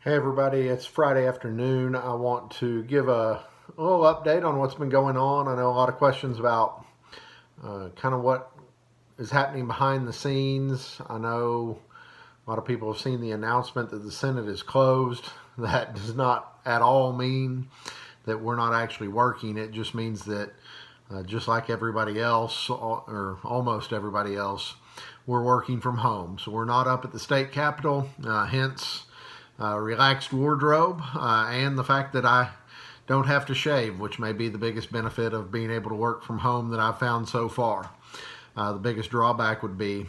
Hey everybody, it's Friday afternoon. I want to give a little update on what's been going on. I know a lot of questions about kind of what is happening behind the scenes. I know a lot of people have seen the announcement that the Senate is closed. That does not at all mean that we're not actually working. It just means that just like everybody else, or almost everybody else, we're working from home. So we're not up at the state capitol, hence relaxed wardrobe, and the fact that I don't have to shave, which may be the biggest benefit of being able to work from home that I've found so far. The biggest drawback would be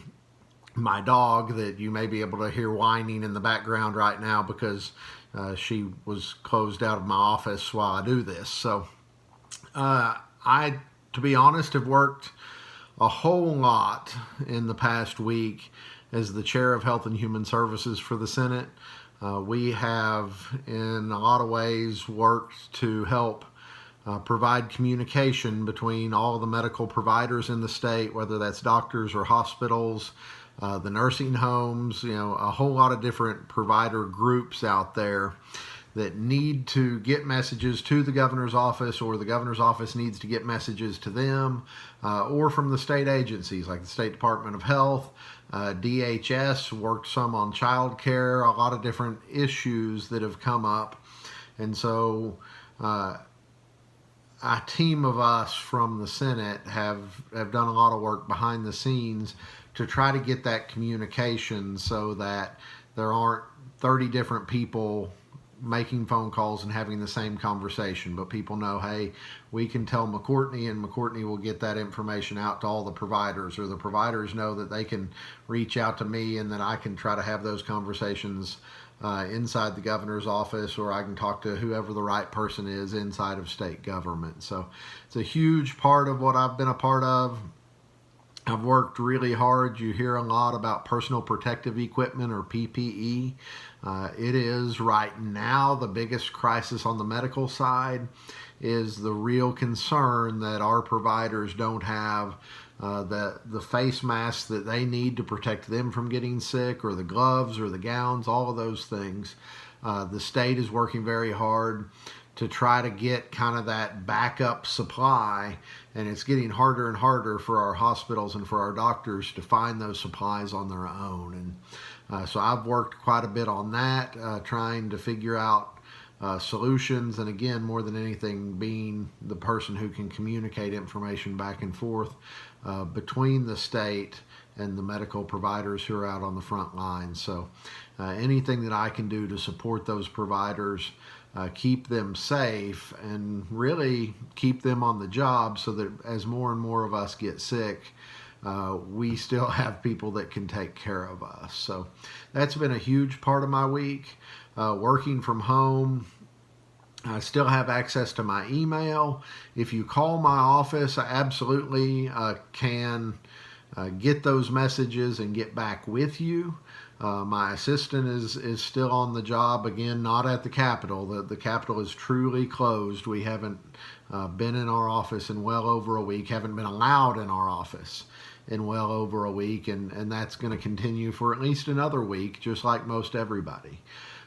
my dog that you may be able to hear whining in the background right now because she was closed out of my office while I do this. So I, to be honest, have worked a whole lot in the past week as the chair of Health and Human Services for the Senate. We have, in a lot of ways, worked to help provide communication between all the medical providers in the state, whether that's doctors or hospitals, the nursing homes, a whole lot of different provider groups out there that need to get messages to the governor's office, or the governor's office needs to get messages to them, or from the state agencies like the State Department of Health. DHS worked some on child care, a lot of different issues that have come up. And so a team of us from the Senate have done a lot of work behind the scenes to try to get that communication so that there aren't 30 different people making phone calls and having the same conversation, but people know, hey, we can tell McCourtney and McCourtney will get that information out to all the providers, or the providers know that they can reach out to me and then I can try to have those conversations inside the governor's office, or I can talk to whoever the right person is inside of state government. So it's a huge part of what I've been a part of. I've worked really hard. You hear a lot about personal protective equipment, or PPE. It is right now the biggest crisis on the medical side, is the real concern that our providers don't have the face masks that they need to protect them from getting sick, or the gloves or the gowns, all of those things. The state is working very hard to try to get kind of that backup supply, and it's getting harder and harder for our hospitals and for our doctors to find those supplies on their own. And so I've worked quite a bit on that, trying to figure out solutions, and again, more than anything, being the person who can communicate information back and forth between the state and the medical providers who are out on the front lines. So anything that I can do to support those providers, keep them safe, and really keep them on the job, so that as more and more of us get sick, we still have people that can take care of us. So that's been a huge part of my week. Working from home, I still have access to my email. If you call my office, I absolutely can get those messages and get back with you. My assistant is still on the job, again, not at the Capitol. The Capitol is truly closed. We haven't been in our office in well over a week, haven't been allowed in our office in well over a week, and that's going to continue for at least another week, just like most everybody.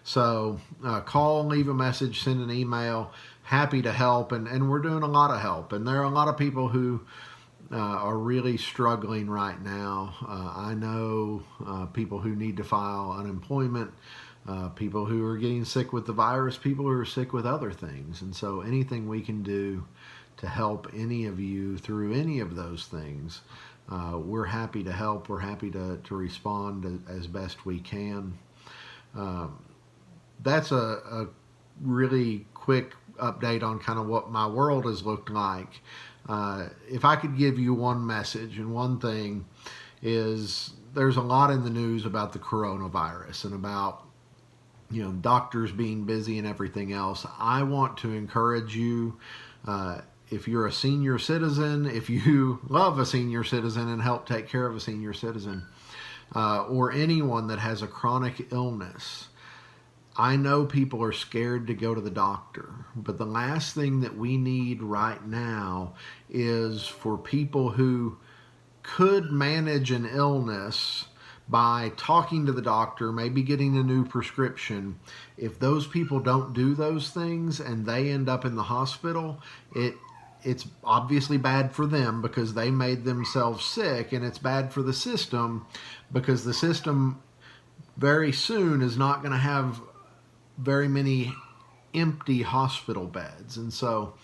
So call, leave a message, send an email. Happy to help, and we're doing a lot of help. And there are a lot of people who are really struggling right now. I know people who need to file unemployment, people who are getting sick with the virus, people who are sick with other things. And so anything we can do to help any of you through any of those things, we're happy to help. We're happy to respond as best we can. That's a really quick update on kind of what my world has looked like. If I could give you one message, and one thing is, there's a lot in the news about the coronavirus and about doctors being busy and everything else. I want to encourage you, if you're a senior citizen, if you love a senior citizen and help take care of a senior citizen, or anyone that has a chronic illness. I know people are scared to go to the doctor, but the last thing that we need right now is for people who could manage an illness by talking to the doctor, maybe getting a new prescription, if those people don't do those things and they end up in the hospital, it's obviously bad for them because they made themselves sick, and it's bad for the system because the system very soon is not going to have very many empty hospital beds. And so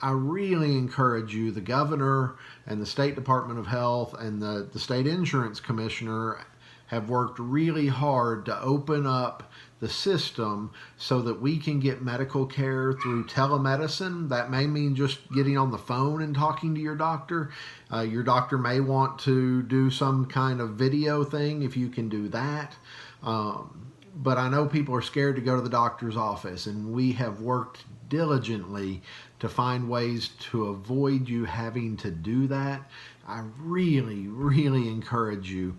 I really encourage you, the governor and the State Department of Health and the state insurance commissioner have worked really hard to open up the system so that we can get medical care through telemedicine. That may mean just getting on the phone and talking to your doctor. Your doctor may want to do some kind of video thing if you can do that. But I know people are scared to go to the doctor's office, and we have worked diligently to find ways to avoid you having to do that. I really, really encourage you,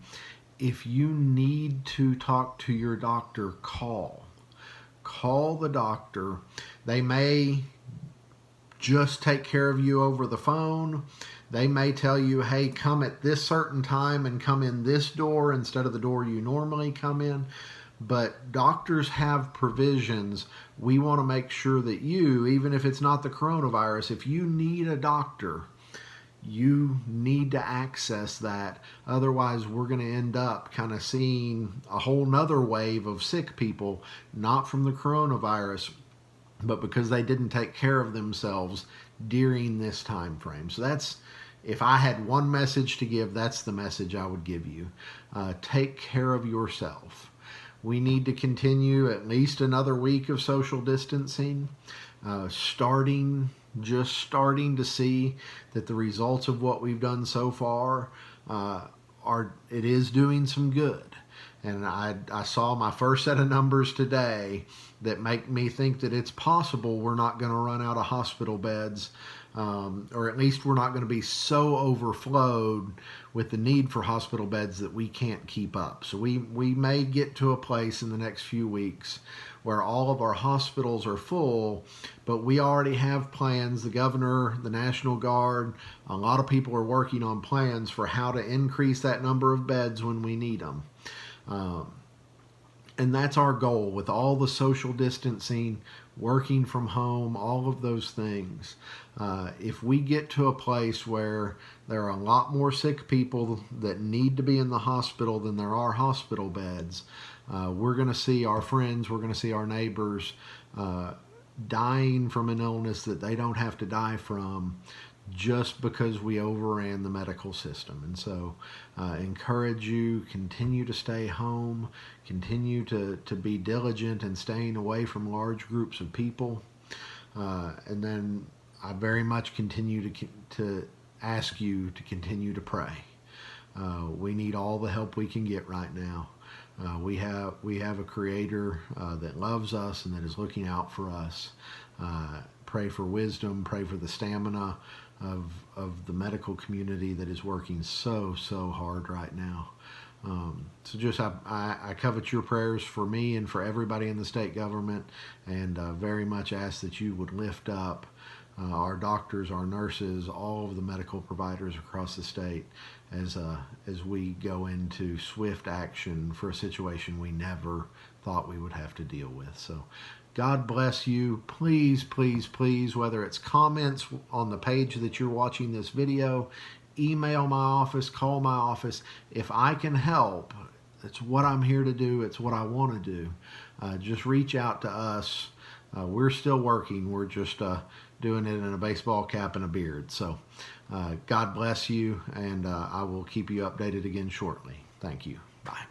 if you need to talk to your doctor, call the doctor. They may just take care of you over the phone. They may tell you, hey, come at this certain time and come in this door instead of the door you normally come in. But doctors have provisions. We want to make sure that you, even if it's not the coronavirus, if you need a doctor, you need to access that. Otherwise, we're going to end up kind of seeing a whole nother wave of sick people, not from the coronavirus, but because they didn't take care of themselves during this time frame. So that's, if I had one message to give, that's the message I would give you. Take care of yourself. We need to continue at least another week of social distancing, starting to see that the results of what we've done so far it is doing some good. And I saw my first set of numbers today that make me think that it's possible we're not going to run out of hospital beds, or at least we're not going to be so overflowed with the need for hospital beds that we can't keep up. So we may get to a place in the next few weeks where all of our hospitals are full, but we already have plans. The governor, the National Guard, a lot of people are working on plans for how to increase that number of beds when we need them. And that's our goal with all the social distancing, working from home, all of those things. If we get to a place where there are a lot more sick people that need to be in the hospital than there are hospital beds, we're going to see our friends, we're going to see our neighbors dying from an illness that they don't have to die from just because we overran the medical system. And so encourage you, continue to stay home, continue to be diligent in staying away from large groups of people. And then I very much continue to ask you to continue to pray. We need all the help we can get right now. We have a Creator that loves us and that is looking out for us. Pray for wisdom, pray for the stamina of the medical community that is working so hard right now. So just I covet your prayers for me and for everybody in the state government, and very much ask that you would lift up our doctors, our nurses, all of the medical providers across the state as we go into swift action for a situation we never thought we would have to deal with. So God bless you. Please, please, please, whether it's comments on the page that you're watching this video, email my office, call my office. If I can help, it's what I'm here to do. It's what I want to do. Just reach out to us. We're still working. We're just doing it in a baseball cap and a beard. So God bless you, and I will keep you updated again shortly. Thank you. Bye.